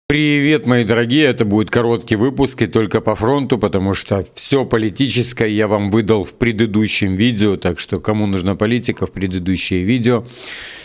Привет, мои дорогие, это будет короткий выпуск и только по фронту, потому что все политическое я вам выдал в предыдущем видео, так что кому нужна политика, в предыдущее видео.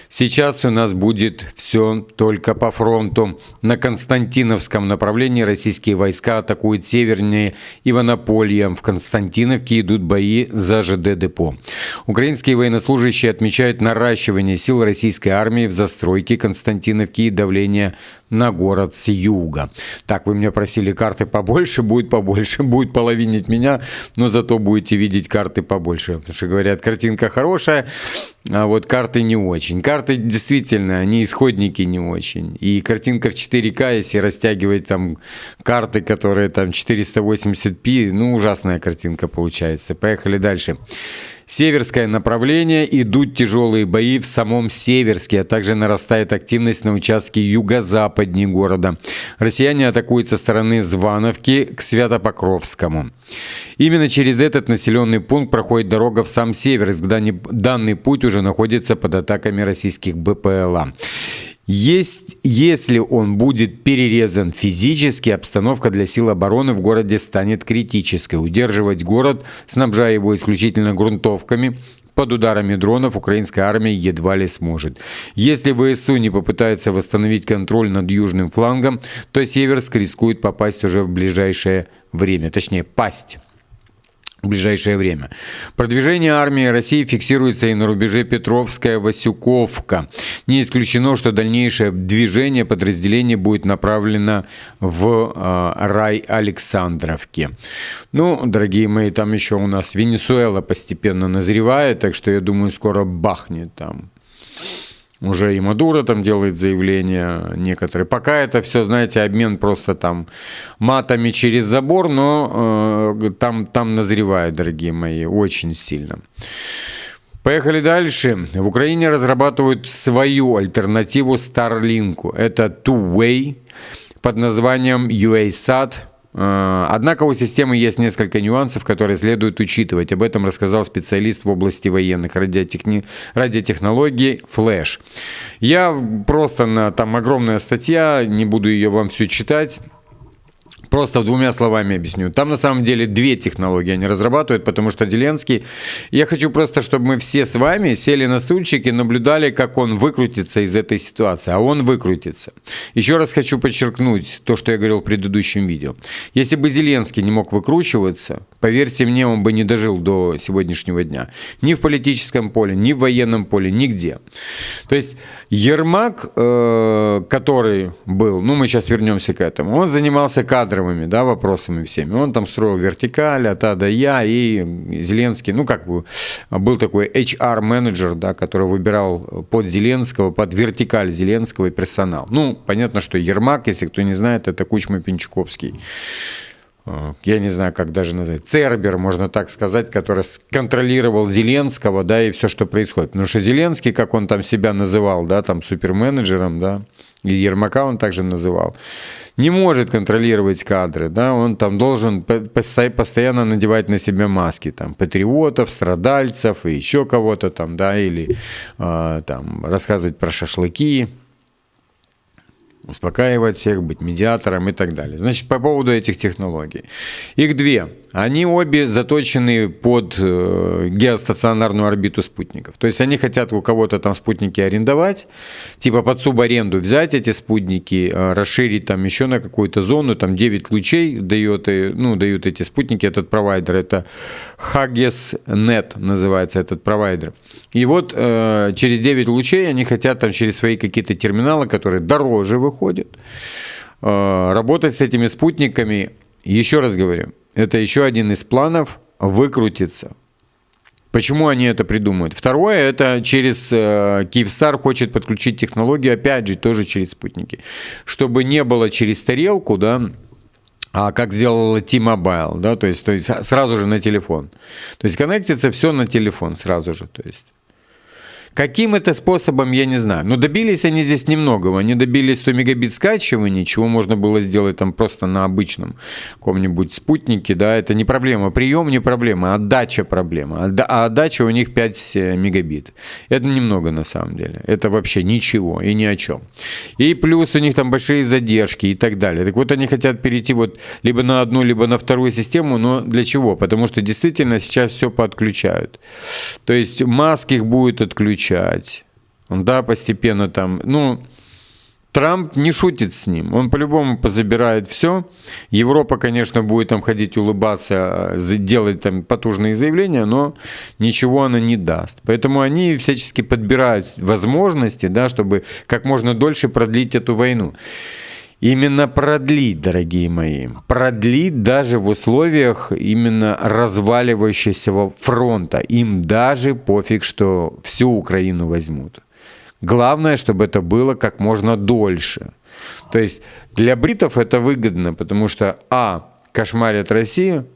Сейчас у нас будет все только по фронту. На Константиновском направлении российские войска атакуют севернее Иванополья. В Константиновке идут бои за ЖД-депо. Украинские военнослужащие отмечают наращивание сил российской армии в застройке Константиновки и давление на город с юга. Так, вы меня просили карты побольше, будет половинить меня, но зато будете видеть карты побольше. Потому что говорят, картинка хорошая, а вот карты не очень. Карты действительно, они исходники не очень. И картинка в 4К, если растягивать там карты, которые там 480p, ну ужасная картинка получается. Поехали дальше. Северское направление, идут тяжелые бои в самом Северске, а также нарастает активность на участке юго-западнее города. Россияне атакуют со стороны Звановки к Свято-Покровскому. Именно через этот населенный пункт проходит дорога в сам Северск. Данный путь уже находится под атаками российских БПЛА. Если он будет перерезан физически, обстановка для сил обороны в городе станет критической. Удерживать город, снабжая его исключительно грунтовками, под ударами дронов украинская армия едва ли сможет. Если ВСУ не попытается восстановить контроль над южным флангом, то Северск рискует попасть уже в ближайшее время, точнее пасть. В ближайшее время. Продвижение армии России фиксируется и на рубеже Петровская-Васюковка. Не исключено, что дальнейшее движение подразделения будет направлено в рай Александровки. Ну, дорогие мои, там еще у нас Венесуэла постепенно назревает, так что я думаю, скоро бахнет там. Уже и Мадуро там делает заявления некоторые. Пока это все, знаете, обмен просто там матами через забор, но там назревает, дорогие мои, очень сильно. Поехали дальше. В Украине разрабатывают свою альтернативу Starlink. Это Two-Way под названием UASat. Однако у системы есть несколько нюансов, которые следует учитывать. Об этом рассказал специалист в области военных радиотехнологий Flash. Там огромная статья, не буду ее вам всю читать. Просто двумя словами объясню. Там на самом деле две технологии они разрабатывают, потому что Зеленский... Я хочу просто, чтобы мы все с вами сели на стульчик и наблюдали, как он выкрутится из этой ситуации. А он выкрутится. Еще раз хочу подчеркнуть то, что я говорил в предыдущем видео. Если бы Зеленский не мог выкручиваться, поверьте мне, он бы не дожил до сегодняшнего дня. Ни в политическом поле, ни в военном поле, нигде. То есть Ермак, который был... мы сейчас вернемся к этому. Он занимался кадром, вопросами всеми. Он там строил вертикаль от А до Я, и Зеленский, был такой HR-менеджер, который выбирал под Зеленского, под вертикаль Зеленского и персонал. Понятно, что Ермак, если кто не знает, это Кучма-Пинчуковский. Я не знаю, как даже назвать. Цербер, можно так сказать, который контролировал Зеленского, и все, что происходит. Потому что Зеленский, как он там себя называл, там суперменеджером, и Ермака он также называл, не может контролировать кадры, он там должен постоянно надевать на себя маски, патриотов, страдальцев и еще кого-то или рассказывать про шашлыки, успокаивать всех, быть медиатором и так далее. Значит, по поводу этих технологий. Их две. Они обе заточены под геостационарную орбиту спутников. То есть они хотят у кого-то там спутники арендовать, типа под субаренду взять эти спутники, расширить там еще на какую-то зону, там 9 лучей дают эти спутники, этот провайдер, это HuggesNet называется этот провайдер. И вот через 9 лучей они хотят там через свои какие-то терминалы, которые дороже выходят, работать с этими спутниками. Еще раз говорю, это еще один из планов выкрутиться. Почему они это придумают? Второе, это через Kyivstar хочет подключить технологию, опять же, тоже через спутники. Чтобы не было через тарелку, а как сделала T-Mobile, то есть сразу же на телефон. То есть коннектится все на телефон сразу же, то есть. Каким это способом, я не знаю. Но добились они здесь немногого. Они добились 100 мегабит скачивания, чего можно было сделать там просто на обычном каком-нибудь спутнике. Да, это не проблема. Прием не проблема, отдача проблема. А отдача у них 5 мегабит. Это немного на самом деле. Это вообще ничего и ни о чем. И плюс у них там большие задержки и так далее. Так вот они хотят перейти вот либо на одну, либо на вторую систему. Но для чего? Потому что действительно сейчас все подключают. То есть Маск их будет отключать. Да, постепенно там, Трамп не шутит с ним, он по-любому позабирает все. Европа, конечно, будет там ходить улыбаться, делать там потужные заявления, но ничего она не даст. Поэтому они всячески подбирают возможности, да, чтобы как можно дольше продлить эту войну. Именно продлить, дорогие мои, продлить даже в условиях именно разваливающегося фронта. Им даже пофиг, что всю Украину возьмут. Главное, чтобы это было как можно дольше. То есть для бритов это выгодно, потому что кошмарят Россию,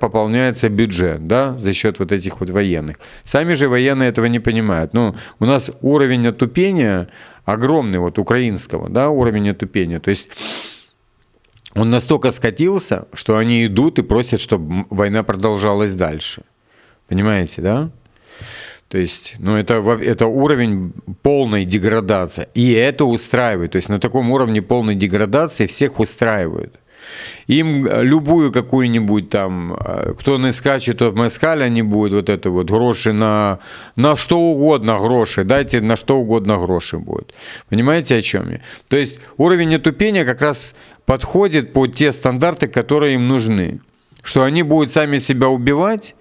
пополняется бюджет, да, за счет вот этих вот военных. Сами же военные этого не понимают. У нас уровень отупения огромный, вот украинского, да, уровень отупения. То есть он настолько скатился, что они идут и просят, чтобы война продолжалась дальше. Понимаете, да? То есть, это уровень полной деградации. И это устраивает. То есть на таком уровне полной деградации всех устраивает. Им любую какую-нибудь там, кто не скачет, тот москаля не будет, вот это вот, гроши на что угодно гроши, дайте на что угодно гроши будут. Понимаете, о чем я? То есть уровень отупения как раз подходит под те стандарты, которые им нужны. Что они будут сами себя убивать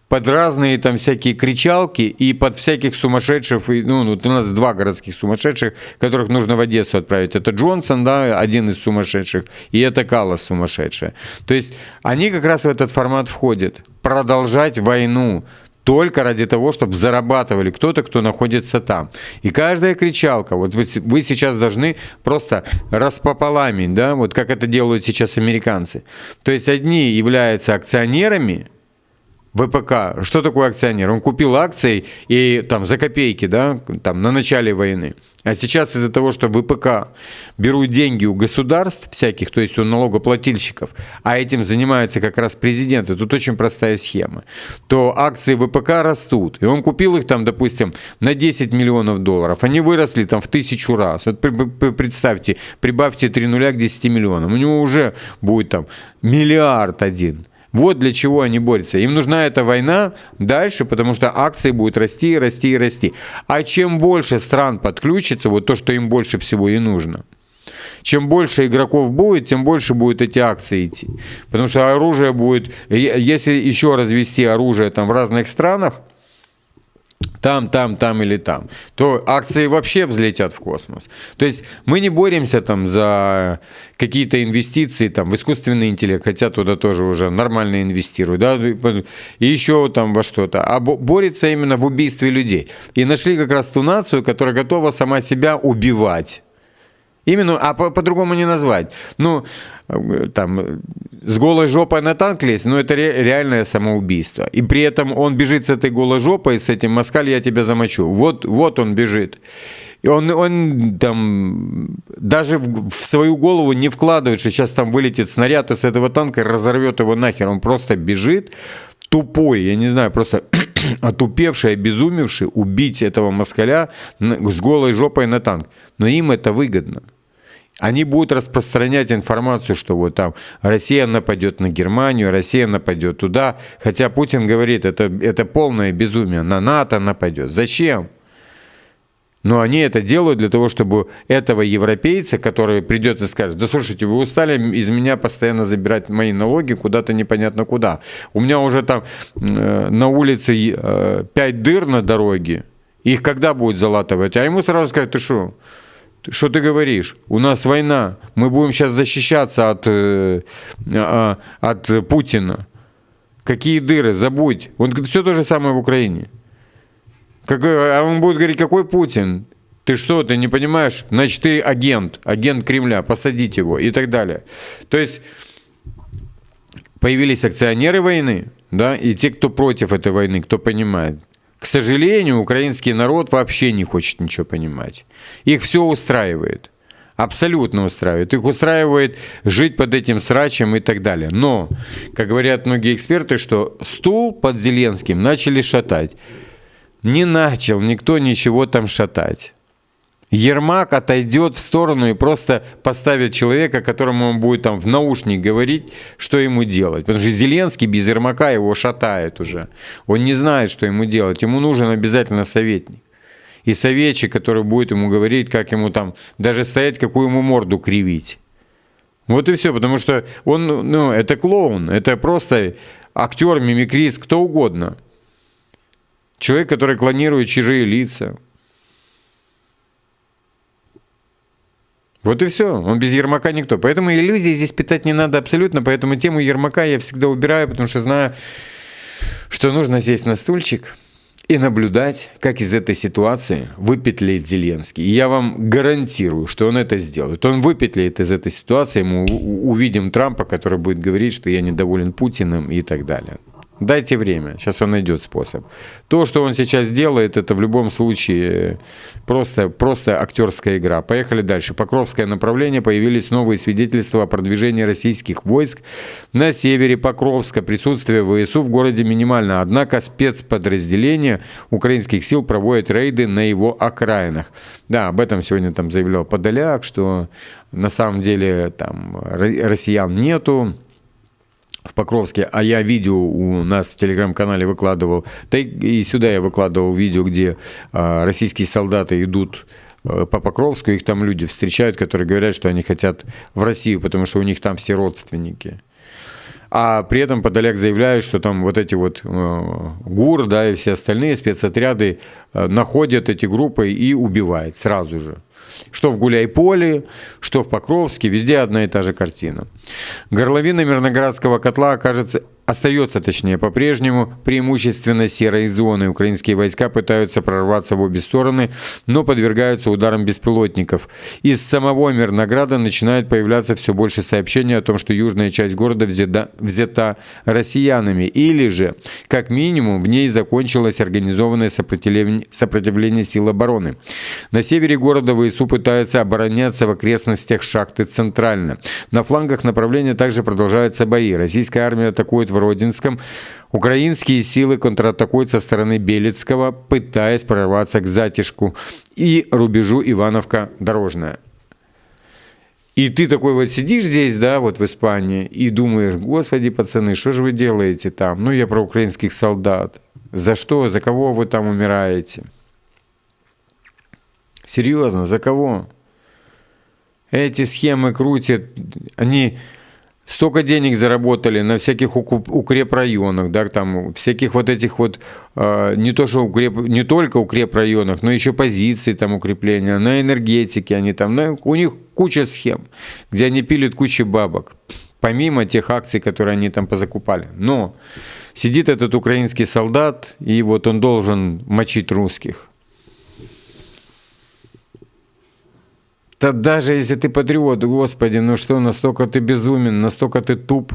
под разные там всякие кричалки и под всяких сумасшедших, вот у нас 2 городских сумасшедших, которых нужно в Одессу отправить. Это Джонсон, да, один из сумасшедших, и это Каллас сумасшедшая. То есть они как раз в этот формат входят. Продолжать войну только ради того, чтобы зарабатывали кто-то, кто находится там. И каждая кричалка, вот вы сейчас должны просто распополамить, да, вот как это делают сейчас американцы. То есть одни являются акционерами ВПК. Что такое акционер? Он купил акции и там за копейки, да, там на начале войны. А сейчас из-за того, что ВПК берут деньги у государств всяких, то есть у налогоплательщиков, а этим занимается как раз президент, и тут очень простая схема, то акции ВПК растут. И он купил их там, допустим, на 10 миллионов долларов. Они выросли там в 1000 раз. Вот представьте, прибавьте 3 нуля к 10 миллионам. У него уже будет там 1 миллиард один. Вот для чего они борются. Им нужна эта война дальше, потому что акции будут расти, расти и расти. А чем больше стран подключится, вот то, что им больше всего и нужно, чем больше игроков будет, тем больше будут эти акции идти. Потому что оружие будет, если еще развести оружие там в разных странах, там или там, то акции вообще взлетят в космос. То есть мы не боремся там за какие-то инвестиции там в искусственный интеллект, хотя туда тоже уже нормально инвестируют, да, и еще там во что-то, а борется именно в убийстве людей. И нашли как раз ту нацию, которая готова сама себя убивать. Именно, а по-другому не назвать. Там, с голой жопой на танк лезть, это реальное самоубийство. И при этом он бежит с этой голой жопой, с этим москаль, я тебя замочу. Вот он бежит. И он там даже в свою голову не вкладывает, что сейчас там вылетит снаряд из этого танка и разорвет его нахер. Он просто бежит, тупой, я не знаю, просто отупевший, обезумевший, убить этого москаля с голой жопой на танк. Но им это выгодно. Они будут распространять информацию, что вот там Россия нападет на Германию, Россия нападет туда. Хотя Путин говорит, это полное безумие, на НАТО нападет. Зачем? Но они это делают для того, чтобы этого европейца, который придет и скажет: да слушайте, вы устали из меня постоянно забирать мои налоги куда-то непонятно куда. У меня уже там на улице 5 дыр на дороге. Их когда будет залатывать? А ему сразу сказать: ты что? Что ты говоришь? У нас война. Мы будем сейчас защищаться от Путина. Какие дыры? Забудь. Все то же самое в Украине. А он будет говорить: какой Путин? Ты что, ты не понимаешь? Значит, ты агент Кремля, посадить его и так далее. То есть появились акционеры войны, да, и те, кто против этой войны, кто понимает. К сожалению, украинский народ вообще не хочет ничего понимать. Их все устраивает. Абсолютно устраивает. Их устраивает жить под этим срачем и так далее. Но, как говорят многие эксперты, что стул под Зеленским начали шатать. Не начал никто ничего там шатать. Ермак отойдет в сторону и просто поставит человека, которому он будет там в наушник говорить, что ему делать. Потому что Зеленский без Ермака его шатает уже. Он не знает, что ему делать. Ему нужен обязательно советник. И советчик, который будет ему говорить, как ему там даже стоять, какую ему морду кривить. Вот и все. Потому что он, это клоун. Это просто актер, мимикрист, кто угодно. Человек, который клонирует чужие лица. Вот и все. Он без Ермака никто. Поэтому иллюзий здесь питать не надо абсолютно. Поэтому тему Ермака я всегда убираю, потому что знаю, что нужно сесть на стульчик и наблюдать, как из этой ситуации выпетлит Зеленский. И я вам гарантирую, что он это сделает. Он выпетлит из этой ситуации. Мы увидим Трампа, который будет говорить, что я недоволен Путиным и так далее. Дайте время, сейчас он найдет способ. То, что он сейчас делает, это в любом случае просто актерская игра. Поехали дальше. Покровское направление. Появились новые свидетельства о продвижении российских войск на севере Покровска. Присутствие ВСУ в городе минимально. Однако спецподразделения украинских сил проводят рейды на его окраинах. Да, об этом сегодня там заявлял Подоляк, что на самом деле там россиян нету в Покровске, а я видео у нас в телеграм-канале выкладывал, да и сюда я выкладывал видео, где российские солдаты идут по Покровску, их там люди встречают, которые говорят, что они хотят в Россию, потому что у них там все родственники. А при этом Подоляк заявляет, что там вот эти вот ГУР, да, и все остальные спецотряды находят эти группы и убивают сразу же. Что в Гуляйполе, что в Покровске, везде одна и та же картина. Горловина Мирноградского котла, остается по-прежнему преимущественно серой зоной. Украинские войска пытаются прорваться в обе стороны, но подвергаются ударам беспилотников. Из самого Мирнограда начинает появляться все больше сообщений о том, что южная часть города взята россиянами. Или же, как минимум, в ней закончилось организованное сопротивление сил обороны. На севере города ВСУ пытаются обороняться в окрестностях шахты Центрально. На флангах направления также продолжаются бои. Российская армия атакует в Родинском. Украинские силы контратакуют со стороны Белецкого, пытаясь прорваться к Затишку и рубежу Ивановка-Дорожная. И ты такой вот сидишь здесь, да, вот в Испании, и думаешь: господи, пацаны, что же вы делаете там? Ну, я про украинских солдат. За что? За кого вы там умираете? Серьезно, за кого? Эти схемы крутят, они столько денег заработали на всяких укрепрайонах, да, там всяких вот этих вот, не только укрепрайонах, но еще позиции там укрепления, на энергетике они там, у них куча схем, где они пилят кучу бабок, помимо тех акций, которые они там позакупали. Но сидит этот украинский солдат, и вот он должен мочить русских. Да даже если ты патриот, господи, ну что, настолько ты безумен, настолько ты туп.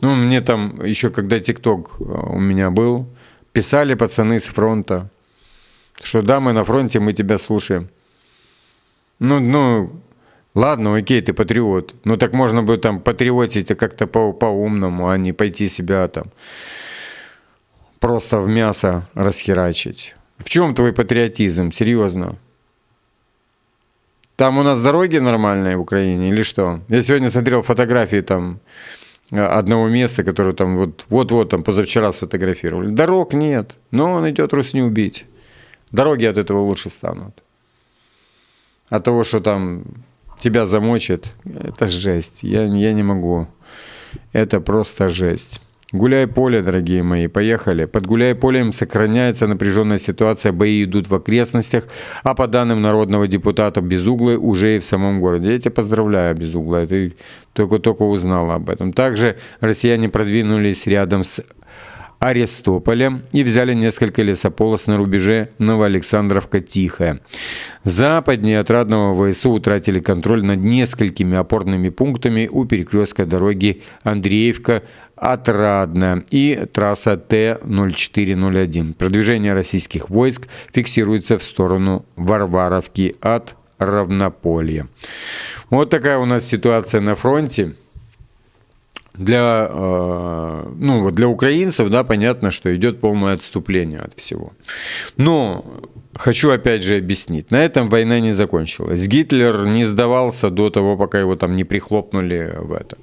Ну, мне там еще, когда ТикТок у меня был, писали пацаны с фронта, что да, мы на фронте, мы тебя слушаем. Ну, ладно, окей, ты патриот. Ну, так можно бы там патриотить как-то по-умному, а не пойти себя там просто в мясо расхерачить. В чем твой патриотизм? Серьезно? Там у нас дороги нормальные в Украине или что? Я сегодня смотрел фотографии там одного места, которое там вот там позавчера сфотографировали. Дорог нет, но он идет русню бить. Дороги от этого лучше станут. От того, что там тебя замочат, это жесть. Я не могу. Это просто жесть. Гуляйполе, дорогие мои, поехали. Под Гуляйполем сохраняется напряженная ситуация, бои идут в окрестностях, а по данным народного депутата Безуглой, уже и в самом городе. Я тебя поздравляю, Безугла, ты только узнала об этом. Также россияне продвинулись рядом с Арестополем и взяли несколько лесополос на рубеже Новоалександровка-Тихая. Западнее Отрадного ВСУ утратили контроль над несколькими опорными пунктами у перекрестка дороги Отрадное и трасса Т-0401. Продвижение российских войск фиксируется в сторону Варваровки от Равнополья. Вот такая у нас ситуация на фронте. Для украинцев, да, понятно, что идет полное отступление от всего. Но хочу опять же объяснить, на этом война не закончилась. Гитлер не сдавался до того, пока его там не прихлопнули в это.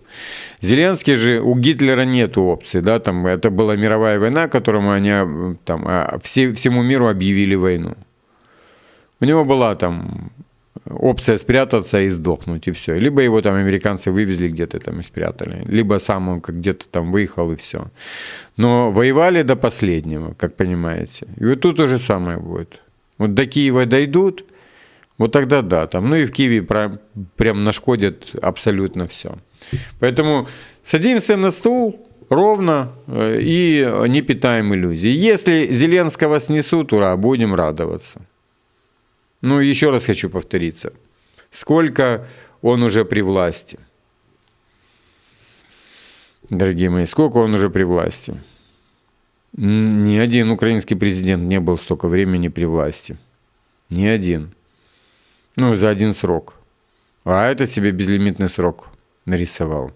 Зеленский же, у Гитлера нет опции, да, там это была мировая война, которому они там всему миру объявили войну. У него была там опция спрятаться и сдохнуть, и все. Либо его там американцы вывезли где-то там и спрятали, либо сам он где-то там выехал и все. Но воевали до последнего, как понимаете. И вот тут то же самое будет. Вот до Киева дойдут, вот тогда да, там, ну и в Киеве прям нашкодят абсолютно все. Поэтому садимся на стул ровно и не питаем иллюзий. Если Зеленского снесут, ура, будем радоваться. Ну, еще раз хочу повториться. Сколько он уже при власти? Дорогие мои, сколько он уже при власти? Ни один украинский президент не был столько времени при власти. Ни один. Ну, за один срок. А этот себе безлимитный срок нарисовал.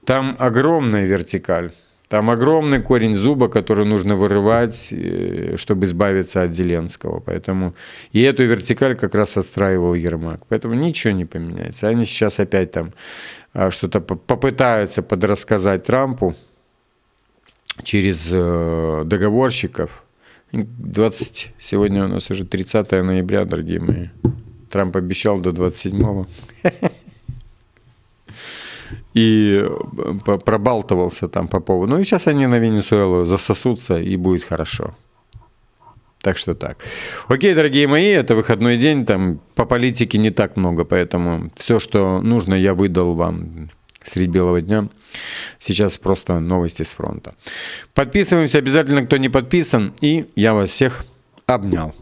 Там огромная вертикаль. Там огромный корень зуба, который нужно вырывать, чтобы избавиться от Зеленского. Поэтому и эту вертикаль как раз отстраивал Ермак. Поэтому ничего не поменяется. Они сейчас опять там что-то попытаются подрассказать Трампу через договорщиков. Сегодня у нас уже 30 ноября, дорогие мои. Трамп обещал до 27-го. И пробалтывался там по поводу. Ну и сейчас они на Венесуэлу засосутся, и будет хорошо. Так что так. Окей, дорогие мои, это выходной день, там по политике не так много, поэтому все, что нужно, я выдал вам средь белого дня. Сейчас просто новости с фронта. Подписываемся обязательно, кто не подписан, и я вас всех обнял.